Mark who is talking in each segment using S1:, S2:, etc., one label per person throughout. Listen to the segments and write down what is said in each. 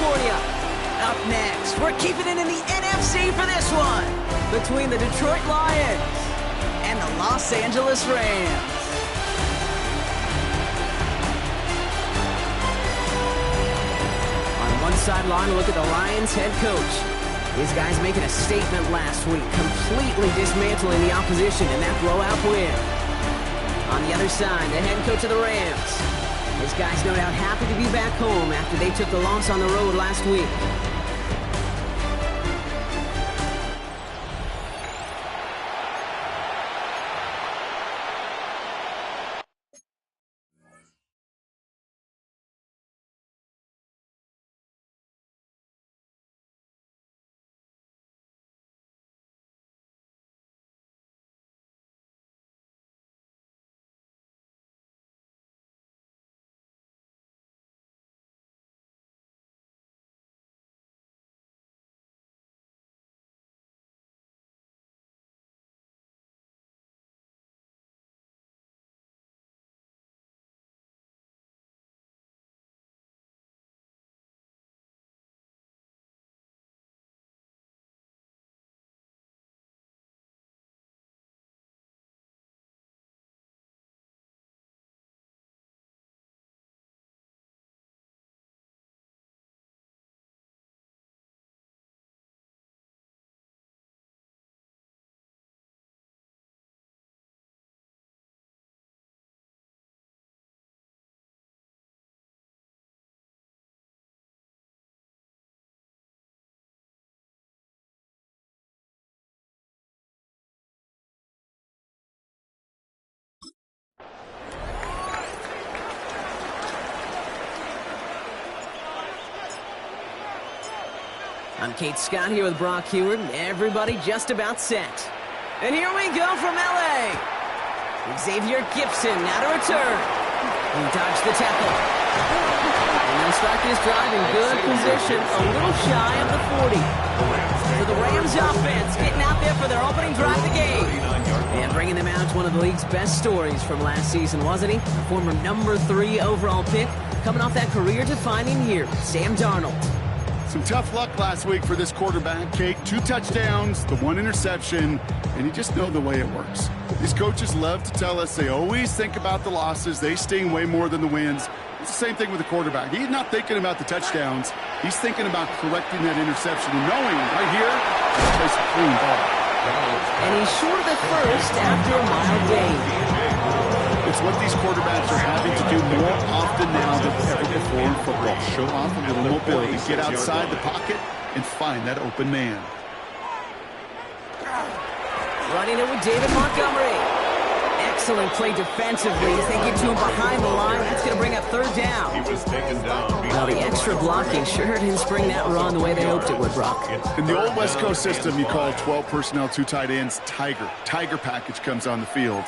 S1: California. Up next, we're keeping it in the NFC for this one, between the Detroit Lions and the Los Angeles Rams. On one sideline, look at the Lions head coach. These guys making a statement last week, completely dismantling the opposition in that blowout win. On the other side, the head coach of the Rams. His guys no doubt happy to be back home after they took the loss on the road last week. I'm Kate Scott here with Brock Heward, and everybody just about set. And here we go from L.A. Xavier Gipson now to return. He dodged the tackle. And they'll start this drive in good position, a little shy of the 40. For the Rams offense, getting out there for their opening drive of the game. And bringing them out to one of the league's best stories from last season, wasn't he? A former number 3 overall pick, coming off that career-defining year, Sam Darnold.
S2: Some tough luck last week for this quarterback, Kate. 2 touchdowns, the 1 interception, and you just know the way it works. These coaches love to tell us they always think about the losses. They sting way more than the wins. It's the same thing with the quarterback. He's not thinking about the touchdowns. He's thinking about correcting that interception and knowing right here, this place is a clean ball.
S1: And he's short of the first after a mild day.
S2: It's what these quarterbacks are having to do more often now than ever before in football. Show off a little mobility, get outside the pocket, and find that open man.
S1: Running it with David Montgomery. Excellent play defensively as they get to him behind the line. That's going to bring up 3rd down.
S3: He was taken down.
S1: Well, the extra blocking sure didn't spring that run the way they hoped it would, Brock.
S2: In the old West Coast system, you call 12 personnel, 2 tight ends, Tiger. Tiger package comes on the field.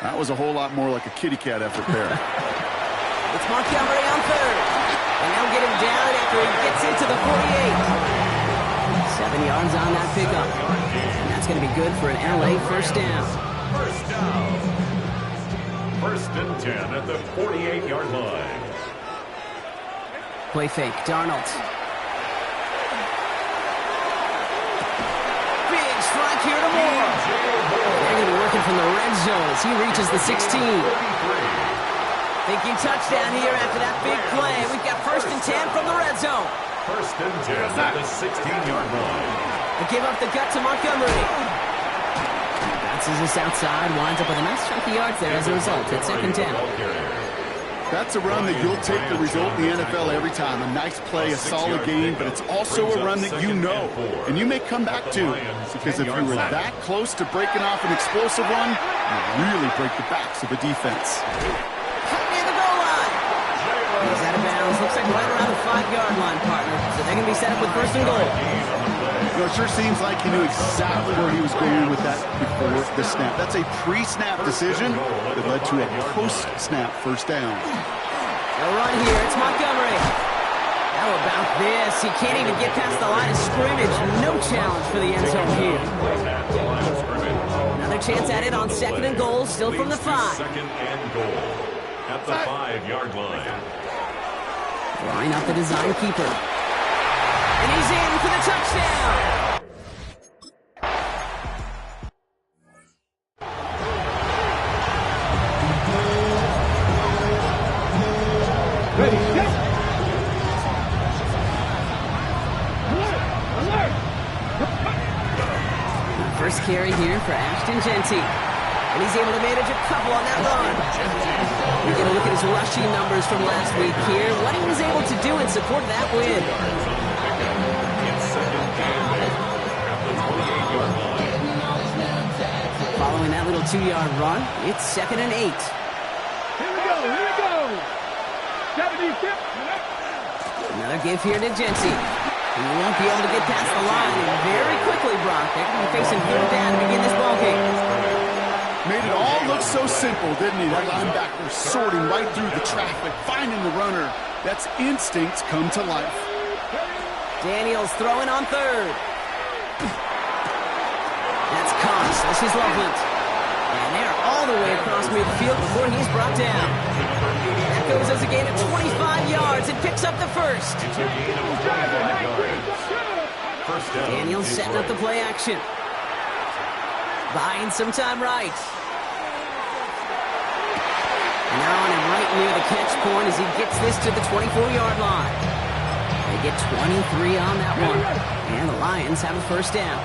S2: That was a whole lot more like a kitty cat effort there.
S1: It's Montgomery on 3rd. And they'll get him down after he gets into the 48. 7 yards on that pickup. And that's going to be good for an LA first down.
S3: First down. 1st and 10 at the 48-yard line.
S1: Play fake, Darnold. Big strike here to Moore. They're going to be working from the red zone as he reaches the 16. Thinking touchdown here after that big play. We've got 1st and 10 from the red zone.
S3: 1st and 10 at the 16-yard line.
S1: They give up the gut to Montgomery. Bounces this outside, winds up with a nice chunk of yards there as a result. It's 2nd and 10.
S2: That's a run that you'll take the result in the NFL every time. A nice play, a solid game, but it's also a run that you know, and you may come back to, because if you were that close to breaking off an explosive run, you really break the backs of a defense.
S1: Near the goal line. He's out of bounds. Looks like right around the 5-yard line, partner. So they're going to be set up with 1st and goal.
S2: You know, it sure seems like he knew exactly where he was going with that before the snap. That's a pre-snap decision that led to a post-snap 1st down.
S1: They'll run here. It's Montgomery. How about this? He can't even get past the line of scrimmage. No challenge for the end zone here. Another chance at it on 2nd and goal, still from the 5.
S3: 2nd and goal at the 5-yard line.
S1: Line up the design keeper. And he's in for the touchdown.
S4: Ready, set. Alert!
S1: First carry here for Ashton Genty. And he's able to manage a couple on that run. We're going to look at his rushing numbers from last week here. What he was able to do in support of that win. Following that little 2-yard run, it's 2nd and 8.
S4: Here we go. 70 tip.
S1: Another give here to Genty. He won't be able to get past the line, and very quickly, Brock, they're going to be facing 3rd down to begin this ballgame.
S2: Made it all look so simple, didn't he? That linebacker sorting right through the traffic, finding the runner. That's instincts come to life.
S1: Daniels throwing on 3rd. That's Cox. This is Loveland. And they're all the way across midfield before he's brought down. That goes as a gain of 25 yards and picks up the first. Daniels setting up the play action. Buying some time right. And now on him right near the catch point as he gets this to the 24-yard line. They get 23 on that one. And the Lions have a first down.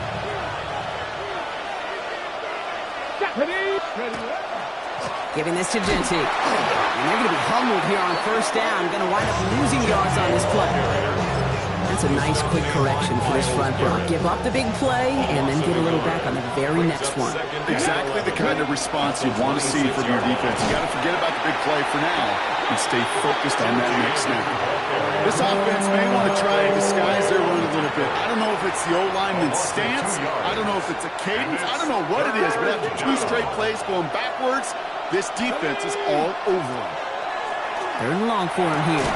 S1: Giving this to Genty. And they're going to be humbled here on first down. Going to wind up losing yards on this play. That's a nice quick correction for this front row. Give up the big play and then get a little back on the very next one.
S2: Exactly the kind of response you want to see from your defense. You got to forget about the big play for now and stay focused on that next snap. This offense may want to try and disguise their run a little bit. I don't know if it's the O-lineman's stance. I don't know if it's a cadence. I don't know what it is, but after 2 straight plays going backwards, this defense is all over them.
S1: 3rd and long for him here.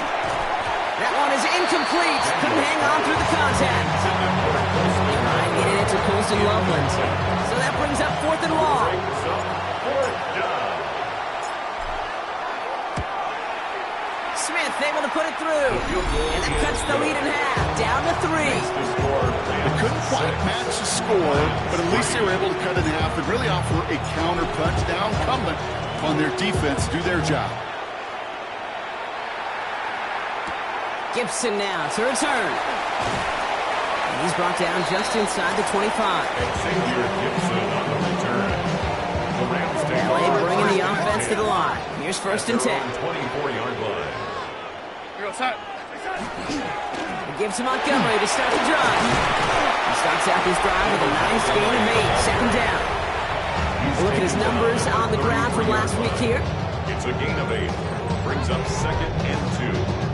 S1: That one is incomplete. Couldn't hang on through the contact. Trying getting it to Colston Loveland. So that brings up 4th and long. Smith able to put it through. And that cuts the lead in half. Down to 3.
S2: They couldn't quite match the score, but at least they were able to cut it in half and really offer a counter punch down incumbent on their defense to do their job.
S1: Gibson now to return. And he's brought down just inside the 25. LA bringing the offense to the line. Here's 1st and 10.
S3: 24-yard line.
S1: He gives to Montgomery to start the drive. He starts out this drive with a nice gain of 8. 2nd down. Look at his numbers on the ground from last week here.
S3: It's a gain of 8. Brings up 2nd and 2.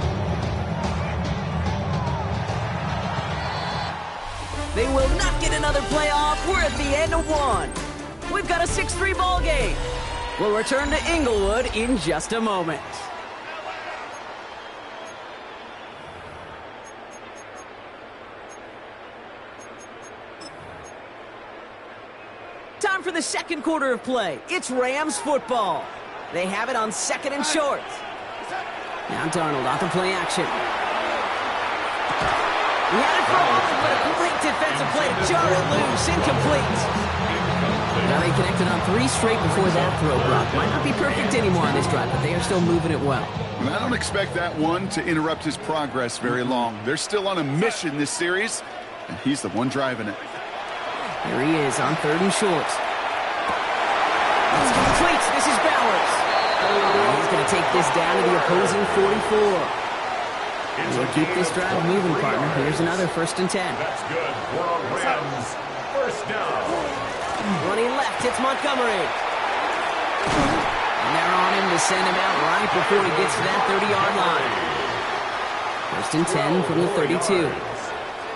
S1: They will not get another playoff. We're at the end of 1. We've got a 6-3 ball game. We'll return to Inglewood in just a moment. Time for the 2nd quarter of play. It's Rams football. They have it on 2nd and short. Now Darnold off the play action. He had it for all, but a great defensive play to jar it loose. Incomplete. Now they connected on 3 straight before that throw, Brock. Might not be perfect anymore on this drive, but they are still moving it well.
S2: And I don't expect that one to interrupt his progress very long. They're still on a mission this series, and he's the one driving it.
S1: Here he is on 3rd and short. It's complete. This is Bowers. He's going to take this down to the opposing 44. We'll keep this drive moving, partner. Here's another 1st and 10.
S3: That's good for a Rams first down.
S1: When he left, it's Montgomery. And they're on him to send him out right before he gets to that 30-yard line. 1st and 10 from the 32.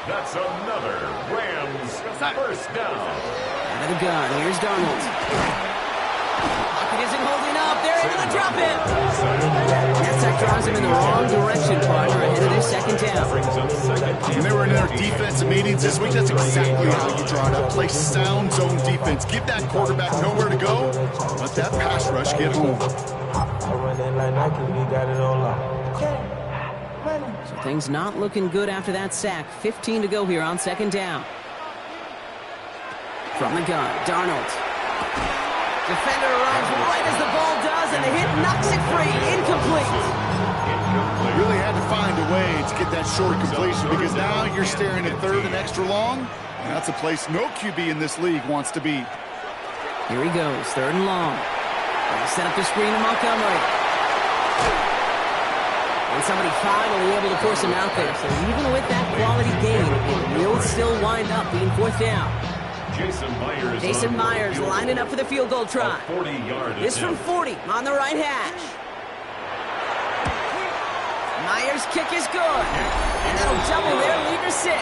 S3: That's another Rams first down.
S1: Out of the gun, here's Darnold. Pocket isn't holding up. They're able to drop him. That drives him in the wrong direction, partner, ahead of their 2nd down.
S2: When they were in their defensive meetings this week, that's exactly how you draw it up. Play sound zone defense. Give that quarterback nowhere to go. Let that pass rush get home.
S1: So things not looking good after that sack. 15 to go here on second down. From the gun, Darnold. Defender arrives right as the ball does, and the hit knocks it free. Incomplete.
S2: Really had to find a way to get that short completion because now you're staring at third and extra long. And that's a place no QB in this league wants to be.
S1: Here he goes, third and long. They'll set up the screen to Montgomery. And somebody finally able to force him out there. So even with that quality gain, it will still wind up being fourth down. Jason Myers lining up for the field goal try. This from 40 on the right hash. Myers' kick is good. And that'll double their lead to 6.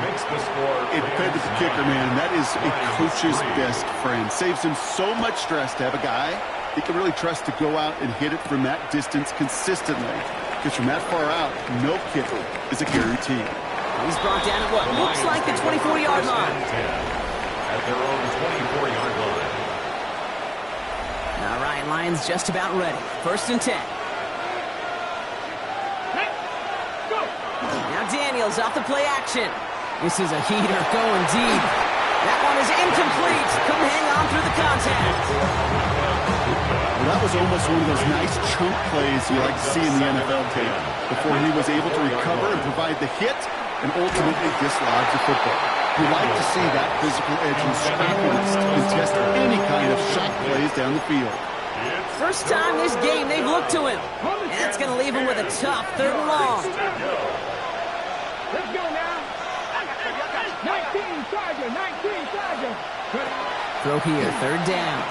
S3: Makes the score.
S2: It fed to the kicker, man. That is a coach's best friend. Saves him so much stress to have a guy he can really trust to go out and hit it from that distance consistently. Because from that far out, no kicker is a guarantee.
S1: He's brought down at what looks like the 24-yard line.
S3: At their own 24-yard line.
S1: All right, Lions just about ready. First and 10. Now Daniels off the play action. This is a heater going deep. That one is incomplete. Couldn't hang on through the contact.
S2: Well, that was almost one of those nice chunk plays you like to see in the NFL tape before he was able to recover and provide the hit and ultimately dislodge the football. You like to see that physical edge and scrappiness to contest any kind of shot plays down the field.
S1: First time this game they've looked to him. And that's going to leave him with a tough third and long.
S4: Let's go now. 19 Charger.
S1: Throw here, third down.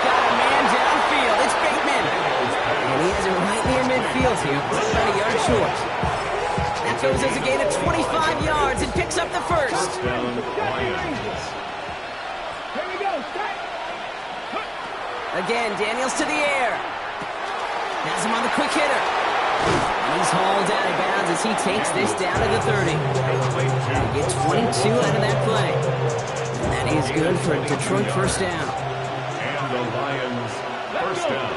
S1: Got a man downfield. It's Bateman. And he has it right near midfield here. About a yard short. That goes as a gain of 25 yards and picks up the first.
S4: Here we go.
S1: Again, Daniels to the air. Has him on the quick hitter. And he's hauled out of bounds as he takes this down to the 30. They get 22 out of that play. And that is good for a Detroit first down.
S3: And the Lions first down.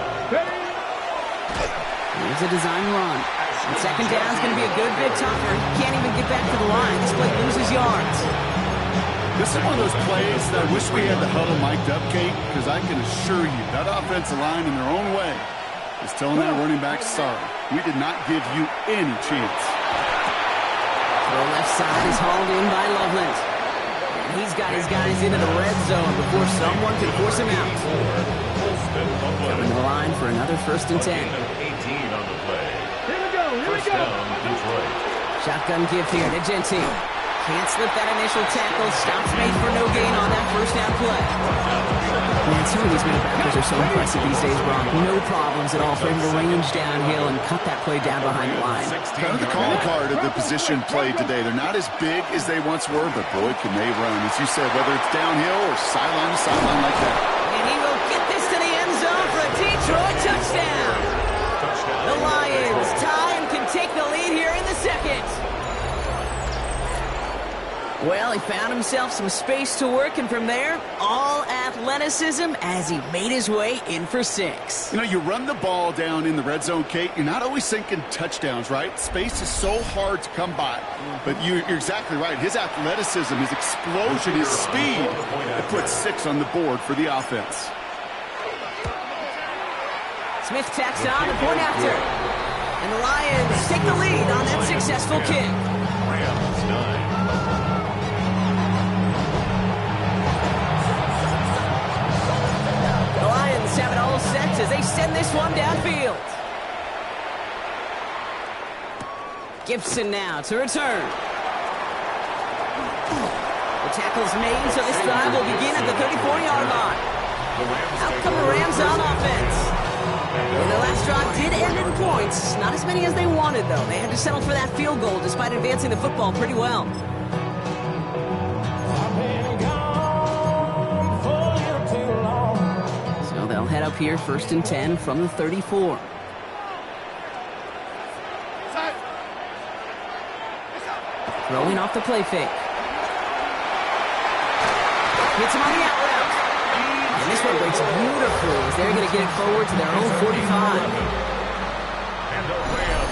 S1: Here's a design run. And second down is going to be a good bit tougher. He can't even get back to the line. This play loses yards.
S2: This is one of those plays that I wish we had the huddle mic'd up, Kate, because I can assure you that offensive line in their own way is telling that running back, sorry, we did not give you any chance.
S1: The left side is hauled in by Loveland. And he's got his guys into the red zone before someone can force him out. Coming to the line for another first and 10.
S3: 18 on the play.
S4: Here we go.
S3: First down, Detroit.
S1: Shotgun give here to Gentile. Can't slip that initial tackle. Stops made for no gain on that first down play. Man, some of these middle backers are so impressive these days, Brock. No problems at all for him to range downhill and cut that play down behind the line.
S2: Kind of the calling card of the position played today. They're not as big as they once were, but boy, can they run. As you said, whether it's downhill or sideline to sideline like that.
S1: And he will get this to the end zone for a Detroit touchdown. The Lions tie and can take the lead here in the second. Well, he found himself some space to work, and from there, all athleticism as he made his way in for 6.
S2: You know, you run the ball down in the red zone, Kate, you're not always thinking touchdowns, right? Space is so hard to come by. But you're exactly right. His athleticism, his explosion, his speed, it puts 6 on the board for the offense.
S1: Smith tacks on the point after. And the Lions take the lead on that successful kick.
S3: Rams 9.
S1: The Lions have it all set as they send this one downfield. Gibson now to return. The tackle's made, so this drive will begin at the 34-yard line. Out come the Rams on offense. And the last drive did end in points. Not as many as they wanted, though. They had to settle for that field goal despite advancing the football pretty well. So they'll head up here first and 10 from the 34. Throwing off the play fake. Hits him on the out route. And this one breaks beautifully as they're going to get it forward to their own 45.
S3: And the Rams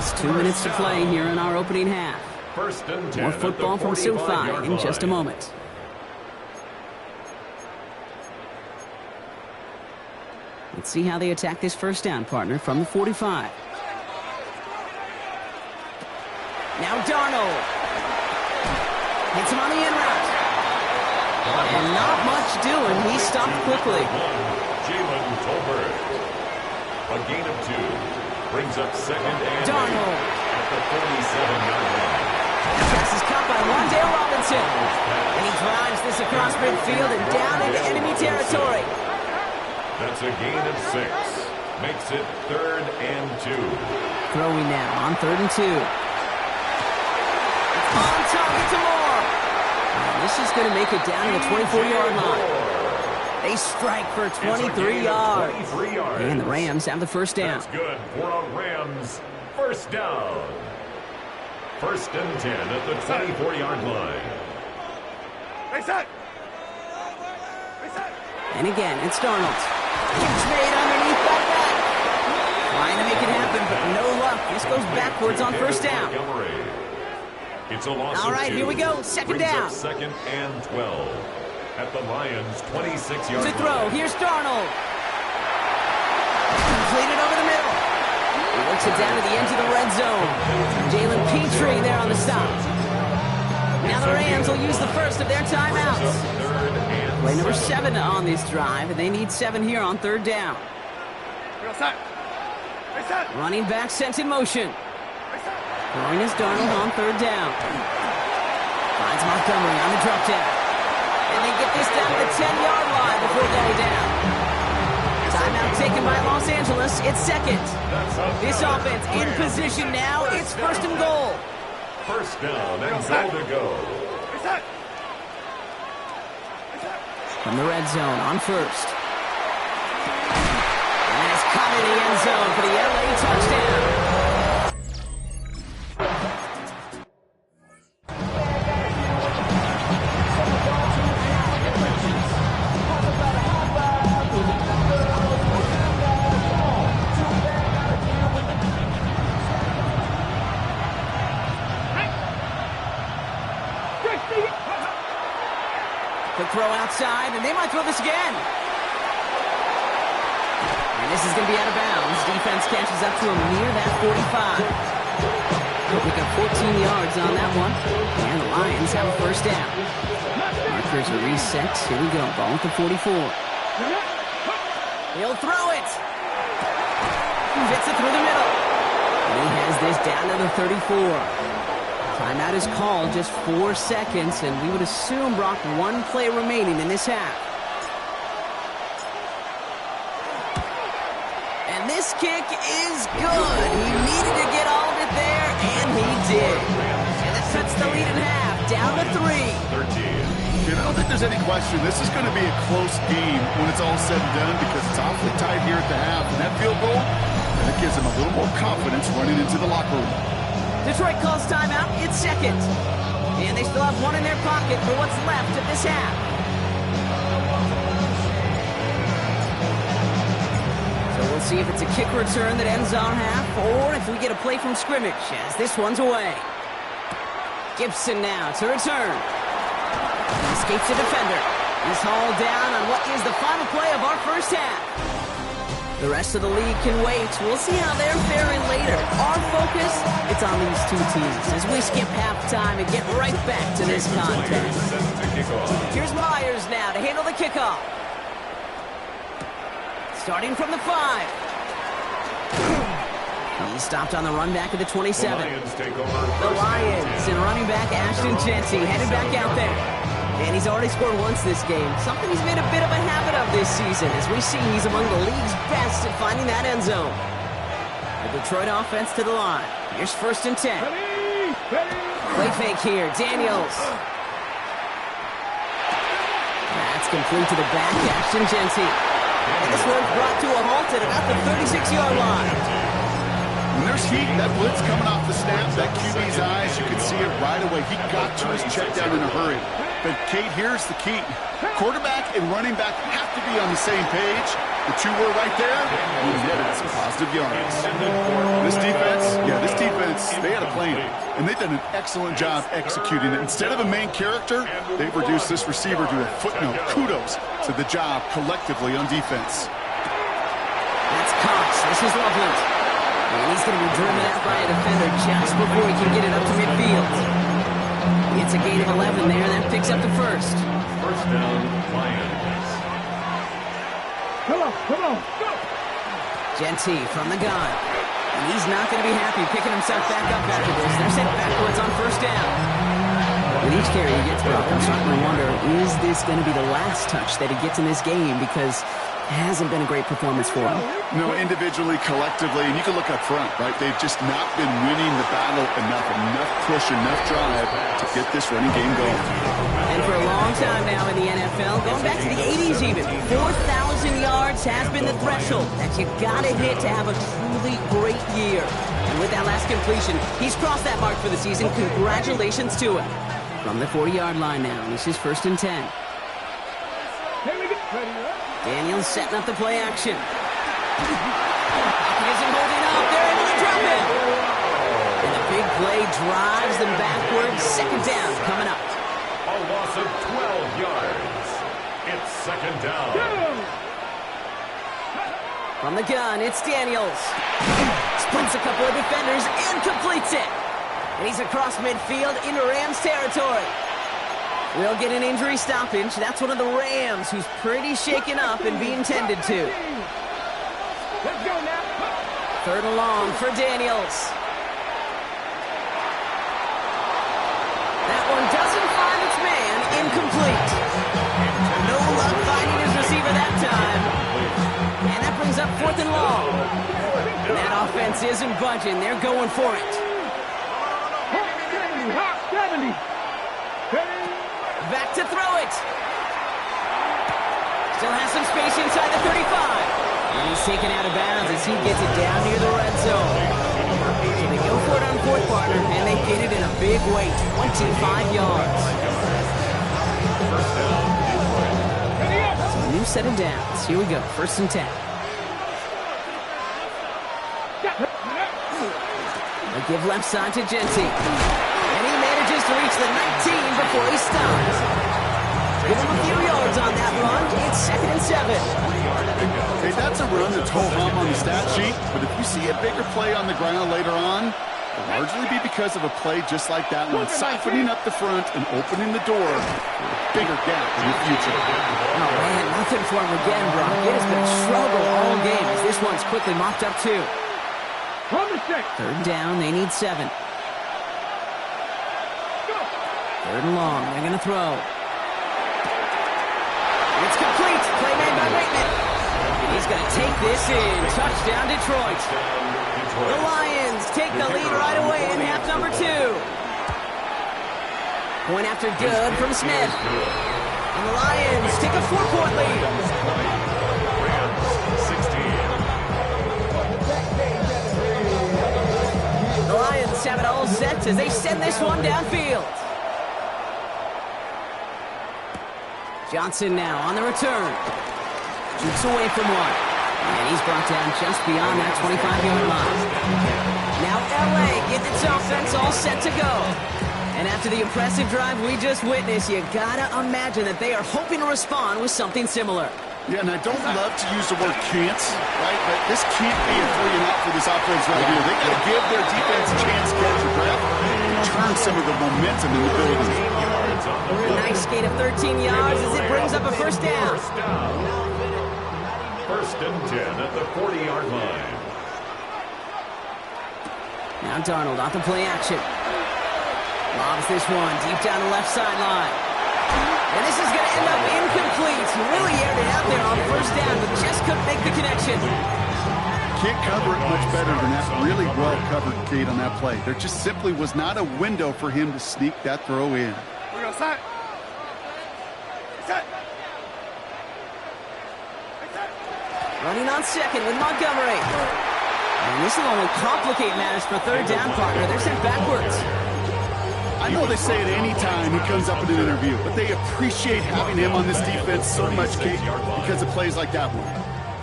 S1: Just 2 minutes to play here in our opening half.
S3: First and 10
S1: More football from SoFi in just a moment. Let's see how they attack this first down, partner, from the 45. Now Darnold. Hits him on the in route. And not much doing. He stopped quickly.
S3: Jalen Tolbert. A gain of 2. Brings up second and
S1: Darnold.
S3: at the 47-yard line.
S1: The pass is caught by Wandale Robinson. And he drives this across midfield and down into enemy territory.
S3: That's a gain of 6. Makes it 3rd and 2.
S1: Throwing now on 3rd and 2. On target to Moore. And this is going to make it down to the 24-yard line. They strike for 23 yards.
S3: 23 yards.
S1: And the Rams have the first down.
S3: That's good for a Rams first down. First and 10 at the 24-yard line.
S4: Reset.
S1: And again, it's Darnold. Catch made underneath that back. Trying to make it happen, but no luck. This goes backwards on first down.
S3: It's a loss
S1: All
S3: of
S1: right,
S3: 2.
S1: here we go. Second
S3: Brings
S1: down.
S3: up second and 12 at the Lions' 26-yard
S1: To
S3: line.
S1: throw. Here's Darnold. Completed over the middle. He works it down to the edge of the red zone. Jalen Petrie there on the stop. Now the Rams will use the first of their timeouts. Play number 7 on this drive, and they need 7 here on 3rd down. Running back sent in motion. Throwing is Darnold on 3rd down. Finds Montgomery on the drop down. And they get this down to the 10-yard line before going down. Timeout taken by Los Angeles. It's second. This offense in position now. It's 1st and goal.
S3: First down and goal to go.
S1: From the red zone on 1st. And it's caught in the end zone for the LA touchdown. Quick throw outside, and they might throw this again. And this is going to be out of bounds. Defense catches up to him near that 45. They'll pick up 14 yards on that one. And the Lions have a first down. Markers are reset. Here we go. Ball at the 44. He'll throw it. Fits it through the middle. And he has this down to the 34. Timeout is called, just 4 seconds, and we would assume, Brock, 1 play remaining in this half. And this kick is good. He needed to get all of it there, and he did. And that sets the lead in half, down to 3.
S3: 13.
S2: I don't think there's any question. This is going to be a close game when it's all said and done because it's awfully tight here at the half. And that field goal, that gives them a little more confidence running into the locker room.
S1: Detroit calls timeout. It's second. And they still have 1 in their pocket for what's left of this half. So we'll see if it's a kick return that ends on half or if we get a play from scrimmage as this one's away. Gibson now to return. Escapes the defender. He's hauled down on what is the final play of our first half. The rest of the league can wait. We'll see how they're faring later. Our focus, it's on these two teams as we skip halftime and get right back to this contest. Here's Myers now to handle the kickoff. Starting from the 5. He's stopped on the run back at the 27. The Lions and running back Ashton Jeanty headed back out there. And he's already scored once this game. Something he's made a bit of a habit of this season. As we see, he's among the league's best at finding that end zone. The Detroit offense to the line. Here's 1st and 10. Play fake here. Daniels. That's complete to the back. Ashton Jeanty. And this one's brought to a halt at about the 36-yard line.
S2: When there's heat, that blitz coming off the snap, that QB's eyes, you can see it right away. He got to his check down in a hurry. But, Kate, here's the key. Quarterback and running back have to be on the same page. The 2 were right there. We netted some positive yards. This defense defense, they had a plan, and they've done an excellent job executing it. Instead of a main character, they've reduced this receiver to a footnote. Kudos to the job collectively on defense.
S1: That's Cox. This is Loveland. And he's going to be driven out by a defender just before he can get it up to midfield. It's a gain of 11 there. That picks up the first.
S3: First down, Lions.
S4: Come on, go!
S1: Genty from the gun. And he's not going to be happy picking himself back up after this. They're sent backwards on first down. With each carry he gets, Brock, I'm starting to wonder, is this going to be the last touch that he gets in this game? Because it hasn't been a great performance for him.
S2: No, individually, collectively, and you can look up front, right? They've just not been winning the battle enough push, enough drive to get this running game going.
S1: And for a long time now in the NFL, going back to the 80s even, 4,000 yards has been the threshold that you got to hit to have a truly great year. And with that last completion, he's crossed that mark for the season. Congratulations to him. From the 40-yard line now, this is 1st and 10. Daniels setting up the play action. He isn't holding up. They're able to drop him. And the big play drives them backwards. 2nd down coming up.
S3: A loss of 12 yards. It's 2nd down.
S1: From the gun, it's Daniels. Splits a couple of defenders and completes it. And he's across midfield into Rams territory. We'll get an injury stoppage. That's one of the Rams who's pretty shaken up and being tended to.
S4: Let's go now.
S1: 3rd and long for Daniels. That one doesn't find its man. Incomplete. No luck finding his receiver that time. And that brings up 4th and long. And that offense isn't budging. They're going for it.
S4: 70.
S1: Back to throw it. Still has some space inside the 35. And he's taken out of bounds as he gets it down near the red zone. So they go for it on 4th, partner, and they get it in a big way, 25 yards. So a new set of downs. Here we go, 1st and 10. They give left side to Genty. And he manages to reach the 19 before he stops. Give him a few yards on that run. It's 2nd and 7.
S2: Hey, that's a run that's ho-hum on the stat sheet, but if you see a bigger play on the ground later on, it'll largely be because of a play just like that one, siphoning up the front and opening the door for a bigger gap in the future.
S1: Oh, man, nothing for him again, Brock. It has been a struggle all game as this one's quickly mopped up, too. 3rd down, they need 7. 3rd and long, they're going to throw. It's complete. Play made by Waitman. And he's going to take this in. Touchdown, Detroit. The Lions take the lead right away in half number 2. Point after good from Smith. And the Lions take a 4-point lead. The Lions have it all set as they send this one downfield. Johnson now on the return. Shoots away from one. And he's brought down just beyond that 25-yard line. Now L.A. gets its offense all set to go. And after the impressive drive we just witnessed, you gotta imagine that they are hoping to respond with something similar.
S2: Yeah, and I don't love to use the word can't, right? But this can't be a 3-and-out for this offense right here. They got to give their defense a chance to catch their breath and turn some of the momentum in the building.
S1: A nice gain of 13 yards as it brings up a 1st down.
S3: 1st and 10 at the 40-yard line.
S1: Now Darnold off the play action. Lobs this one deep down the left sideline. And this is going to end up incomplete. He really aired it out there on 1st down, but just couldn't make the connection.
S2: Can't cover it much better than that. Really well covered, Kate, on that play. There just simply was not a window for him to sneak that throw in.
S4: We're going to set.
S1: Running on 2nd with Montgomery. And this will only complicate matters for 3rd down, partner. They're sent backwards.
S2: I know they say it any time he comes up in an interview, but they appreciate having him on this defense so much, Kate, because of plays like that one.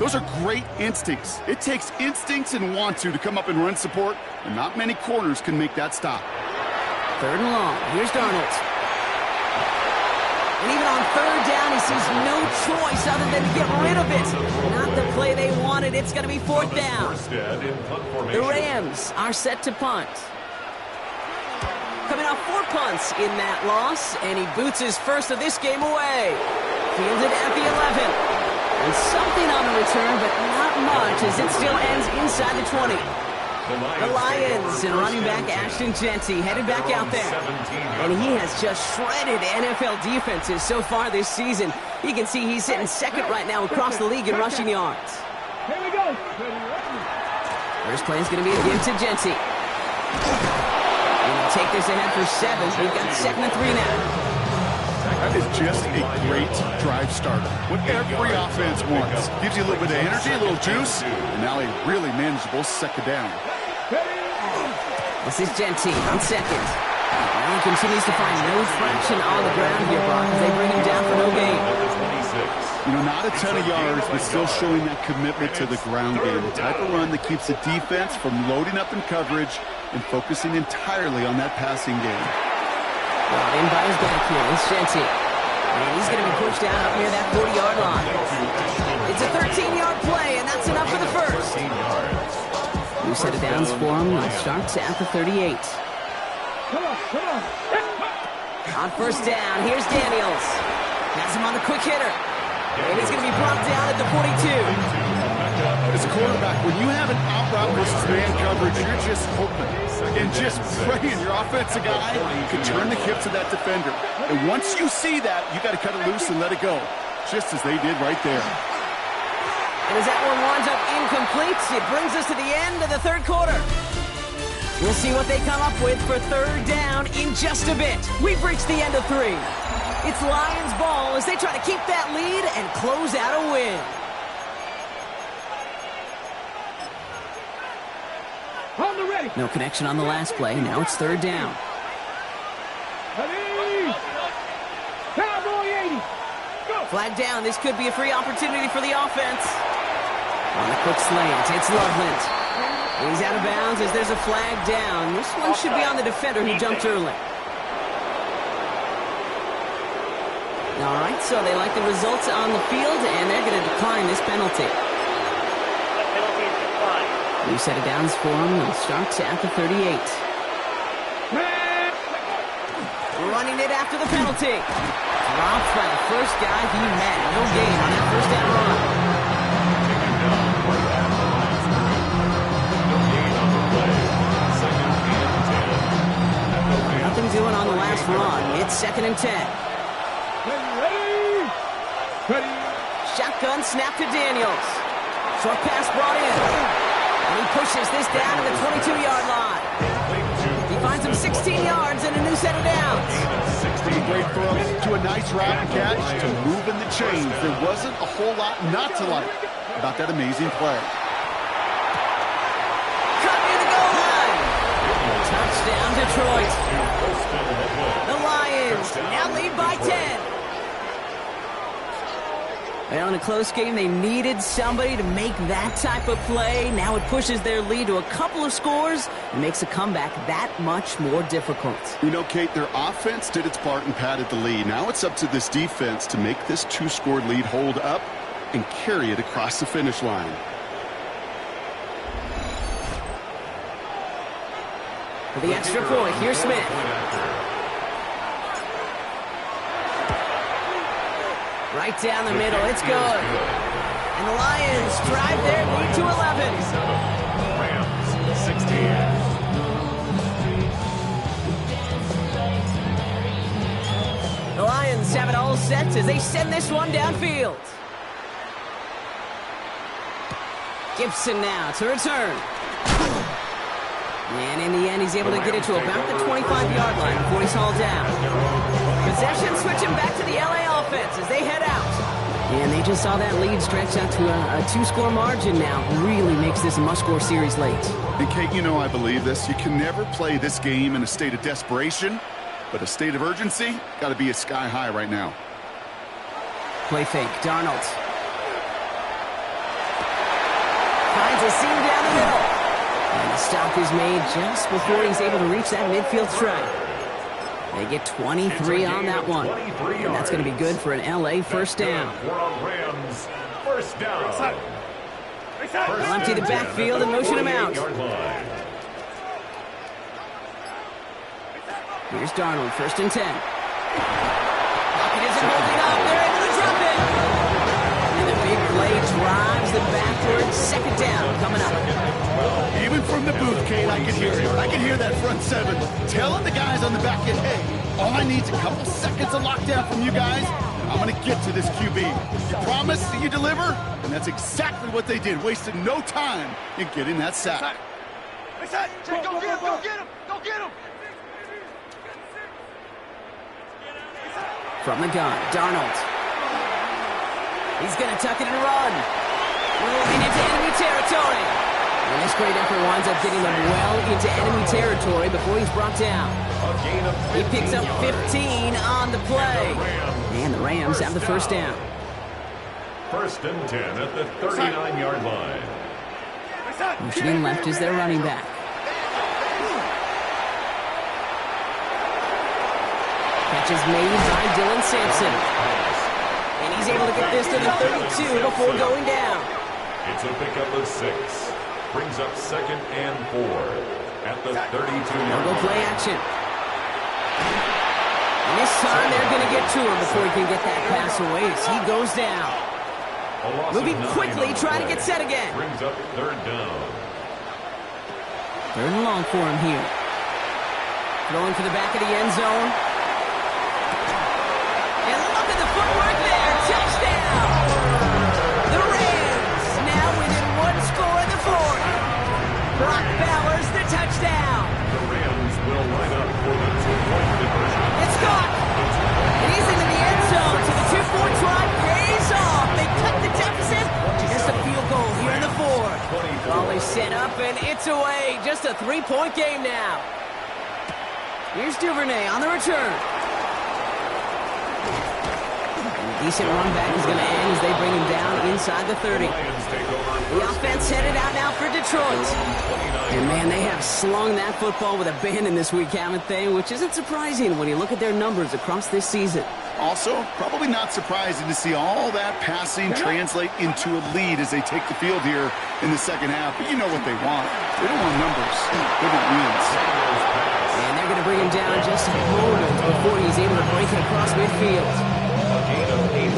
S2: Those are great instincts. It takes instincts and want to come up and run support, and not many corners can make that stop.
S1: 3rd and long. Here's Darnold. And even on 3rd down, he sees no choice other than to get rid of it. Not the play they wanted. It's going to be 4th down. The Rams are set to punt. Coming off 4 punts in that loss, and he boots his first of this game away. Fielded at the 11. And something on the return, but not much, as it still ends inside the 20. The Lions and running back Ashton Jeanty headed back out there. And he has just shredded NFL defenses so far this season. You can see he's sitting 2nd right now across the league in rushing yards.
S4: Here we go.
S1: First play is going to be a give to Jeanty. Going to take this ahead for 7. We've got 2nd and 3 now.
S2: That is just a great drive starter. What every offense wants. Gives you a little bit of energy, a little juice, and now a really manageable 2nd down.
S1: This is Jeanty on 2nd. And he continues to find no traction on the ground here, Brock, as they bring him down for no gain.
S2: You know, not a ton of yards, but still showing that commitment to the ground game. The type of run that keeps the defense from loading up in coverage and focusing entirely on that passing game.
S1: Brought in by his back here. It's Jeanty. And he's going to be pushed down up near that 40-yard line. It's a 13-yard play, and that's enough for the first. New set of downs for him. He starts at the 38.
S4: Come on, come on.
S1: On 1st down, here's Daniels. Has him on the quick hitter. And he's going to be brought down at the 42.
S2: As a quarterback, when you have an out route versus man coverage, you're just hoping and just praying your offensive guy can turn the hips of that defender. And once you see that, you got to cut it loose and let it go, just as they did right there.
S1: And as that one winds up incomplete, it brings us to the end of the 3rd quarter. We'll see what they come up with for 3rd down in just a bit. We've reached the end of 3. It's Lions ball as they try to keep that lead and close out a win.
S4: On the ready.
S1: No connection on the last play. Now it's 3rd down.
S4: Ready. Cowboy 80. Go.
S1: Flag down. This could be a free opportunity for the offense. On the quick slant, it's Loveland. He's out of bounds as there's a flag down. This one should be on the defender who jumped early. All right, so they like the results on the field, and they're going to decline this penalty. New set of downs for him, and starts at the 38. Running it after the penalty. Dropped by the first guy he met. No gain on that 1st down run. Nothing doing on the last run. It's 2nd and 10.
S4: Ready.
S1: Shotgun snap to Daniels. Short pass brought in. And he pushes this down to the 22-yard line. He finds him 16 yards and a new set of downs.
S2: A great throw to a nice route and catch to move in the chains. There wasn't a whole lot not to like about that amazing play.
S1: Cut near the goal line. Touchdown, Detroit. The Lions now lead by 10. Well, in a close game, they needed somebody to make that type of play. Now it pushes their lead to a couple of scores and makes a comeback that much more difficult.
S2: You know, Kate, their offense did its part and padded the lead. Now it's up to this defense to make this 2-score lead hold up and carry it across the finish line.
S1: For the extra point, here's Smith. Right down the middle, it's good. And the Lions drive their lead to 11.
S3: Rams, 16.
S1: The Lions have it all set as they send this one downfield. Gibson now to return. And in the end, he's able to get it to about the 25-yard line before he's hauled down. Possession switching back to the LA offense as they head out. And they just saw that lead stretch out to a 2-score margin now. Really makes this a must-score series late.
S2: And Kate, you know I believe this. You can never play this game in a state of desperation, but a state of urgency got to be a sky high right now.
S1: Play fake, Darnold. Finds a seam down the middle. And the stop is made just before he's able to reach that midfield strike. They get 23 on that one. And that's going to be good for an LA first down.
S3: Rams, first down.
S1: They'll empty the backfield and motion him out. Here's Darnold, 1st and 10. Pocket isn't holding up. They're able to drop it. And the big play drives them backwards. 2nd down coming up.
S2: Even from the booth, Kate, I can hear it. I can hear that front 7 telling the guys on the back end, hey, all I need is a couple seconds of lockdown from you guys. I'm going to get to this QB. You promise that you deliver? And that's exactly what they did. Wasted no time in getting that sack.
S4: Go get him! Go get him! Go get him!
S1: From the gun, Darnold. He's going to tuck it and run. Moving into enemy territory. And this great effort winds up getting them well into enemy territory before he's brought down. He picks up 15 on the play. And the Rams have the first down.
S3: 1st and 10 at the 39-yard line.
S1: Motioning left is their running back. Catch is made by Dylan Sampson. And he's able to get this to the 32 before going down.
S3: It's a pickup of 6. Brings up 2nd and 4 at the 32-yard
S1: Go
S3: line.
S1: play action. And this time they're going to get to him before he can get that pass away as he goes down. Moving quickly, trying to get set again.
S3: Brings up 3rd down.
S1: 3rd and long for him here. Throwing to the back of the end zone. And look at the footwork there. Touchdown! The Rams now within 1 score in the 4th. Brock Bowers the touchdown.
S3: The Rams will line up for the 2-point conversion.
S1: It's caught. And he's into the end zone. So the 2-point try pays off. They cut the deficit to just a field goal here in the 4th. Ball is set up and it's away. Just a 3-point game now. Here's Duvernay on the return. Decent run back is going to end as they bring him down inside the 30. The offense headed out now for Detroit. And man, they have slung that football with abandon this week, haven't they? Which isn't surprising when you look at their numbers across this season.
S2: Also, probably not surprising to see all that passing translate into a lead as they take the field here in the 2nd half. But you know what they want. They don't want numbers. They want wins.
S1: And they're going to bring him down just a moment before he's able to break it across midfield.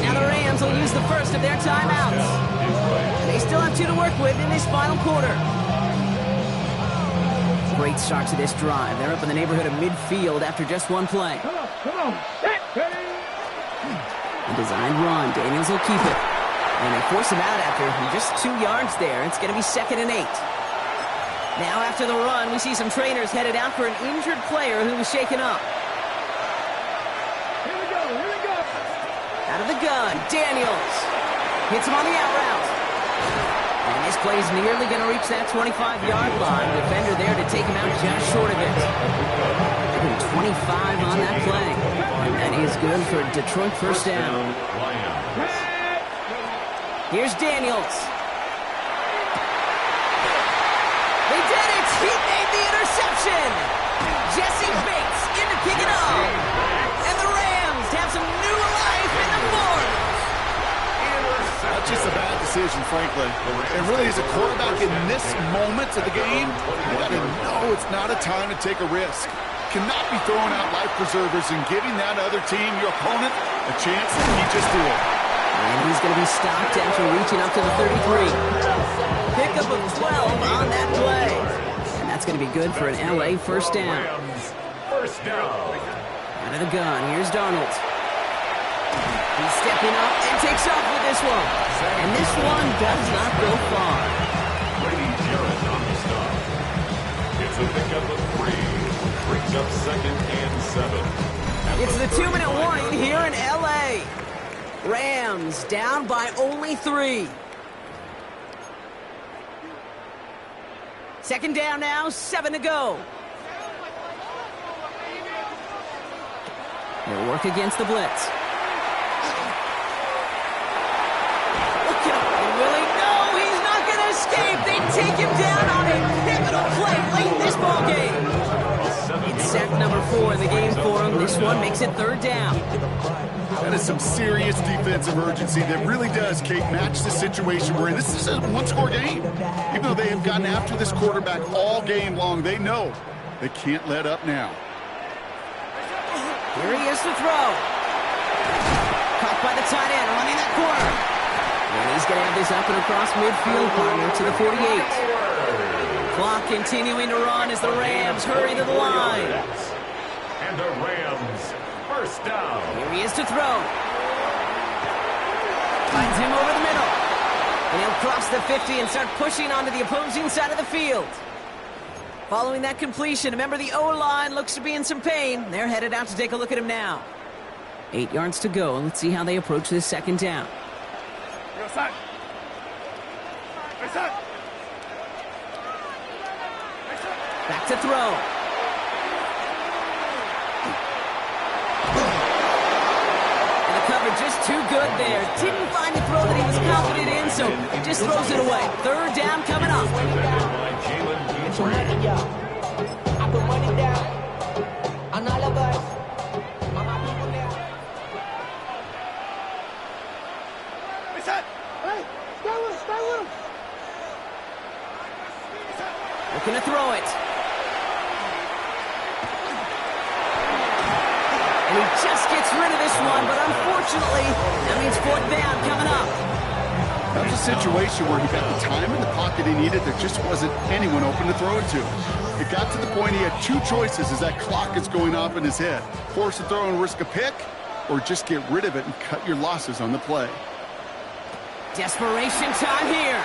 S1: Now the Rams will use the first of their timeouts. They still have 2 to work with in this final quarter. Great start to this drive. They're up in the neighborhood of midfield after just 1 play.
S4: Come on. Set, ready.
S1: A designed run. Daniels will keep it. And they force him out after just 2 yards there. It's going to be 2nd and 8. Now after the run, we see some trainers headed out for an injured player who was shaken up.
S4: Here we go.
S1: Out of the gun, Daniels hits him on the out route. And this play's nearly going to reach that 25-yard line. Defender there to take him out just short of it. 25 on that play. And that is good for Detroit first down. Here's Daniels. They did it! He made the interception! Jesse Bates in to pick it up. And the Rams have some new life in the 4th.
S2: That's just a bad decision, frankly. And really, as a quarterback in this moment of the game, you got to know it's not a time to take a risk. Cannot be throwing out life preservers and giving that other team, your opponent, a chance that he just did.
S1: And he's going to be stopped after reaching up to the 33. Pickup of 12 on that play. And that's going to be good for an LA first down.
S3: First down.
S1: Out of the gun, here's Darnold. He's stepping up and takes off with this one. And this one does not go far.
S3: Brady Jarrett on the stop. It's a pickup of 3. Brings up 2nd and 7.
S1: It's the 2-minute warning here in LA. Rams down by only 3. 2nd down now, 7 to go. They'll work against the blitz. Look at him. And will he? No, he's not going to escape. They take him down on a pivotal play late in this ball game. It's sack number 4 in the game for him. This one makes it 3rd down.
S2: That is some serious defensive urgency that really does, Kate, match the situation we're in. This is a one-score game. Even though they have gotten after this quarterback all game long, they know they can't let up now.
S1: Here he is to throw. Caught by the tight end, running that corner. And he's going to have this up and across midfield, partner to the 48. Clock continuing to run as the Rams hurry to the line.
S3: And the Rams, first down.
S1: Here he is to throw. Finds him over the middle. And he'll cross the 50 and start pushing onto the opposing side of the field. Following that completion, remember the O-line looks to be in some pain. They're headed out to take a look at him now. 8 yards to go, and let's see how they approach this 2nd down. Back to throw. And the cover just too good there. Didn't find the throw that he was confident in, so just throws it away. 3rd down coming up.
S5: I put money down on all of us. On my people now. Hey, stay with him.
S1: Looking to throw it. And he just gets rid of this one, but unfortunately, that means 4th down coming up.
S2: That was a situation where he got the time in the pocket he needed. There just wasn't anyone open to throw it to. It got to the point he had 2 choices as that clock is going off in his head. Force a throw and risk a pick, or just get rid of it and cut your losses on the play.
S1: Desperation time here.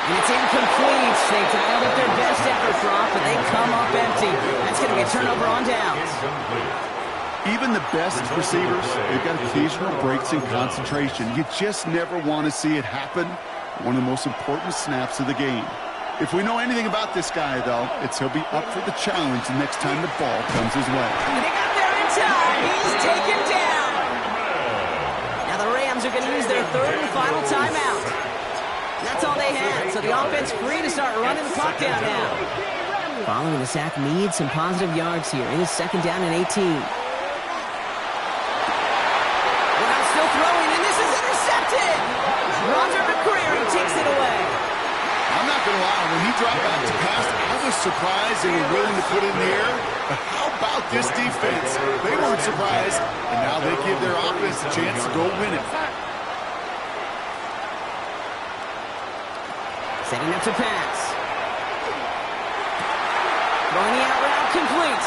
S1: And it's incomplete. They dialed up their best effort, Brock, but they come up empty. That's going to be a turnover on downs.
S2: Even the best receivers, they've got occasional breaks in concentration. You just never want to see it happen. One of the most important snaps of the game. If we know anything about this guy, though, it's he'll be up for the challenge the next time the ball comes his way.
S1: They got there in time. He's taken down. Now the Rams are going to use their 3rd and final timeout. That's all they had, so the offense free to start running the clock down now. Following the sack needs some positive yards here. It is 2nd down and 18. Brown still throwing, and this is intercepted. Roger McCreary takes it away.
S2: I'm not going to lie, when he dropped back to pass, I was surprised they were willing to put it in the air. But how about this defense? They weren't surprised, and now they give their offense a chance to go win it.
S1: Setting up to pass. Throwing the out route complete.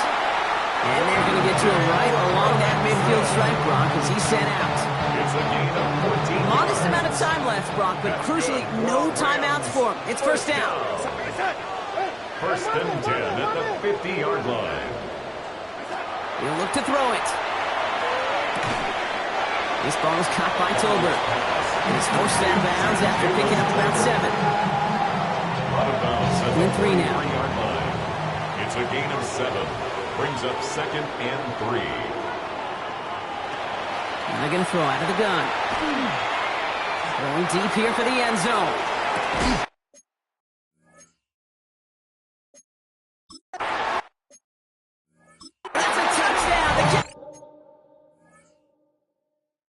S1: And they're going to get to him right along that midfield stripe, Brock, as he's sent out.
S3: It's a gain of 14.
S1: Modest amount of time left, Brock, but crucially, no timeouts for him. It's 1st down.
S3: 1st and 10 at the 50-yard line.
S1: He'll look to throw it. This ball is caught by Tolbert. And he's forced out of bounds after picking up about 7.
S3: Out of bounds at
S1: And 3 now.
S3: 3-yard line. It's a gain of 7. Brings up 2nd and 3.
S1: And they're going to throw out of the gun. Going deep here for the end zone.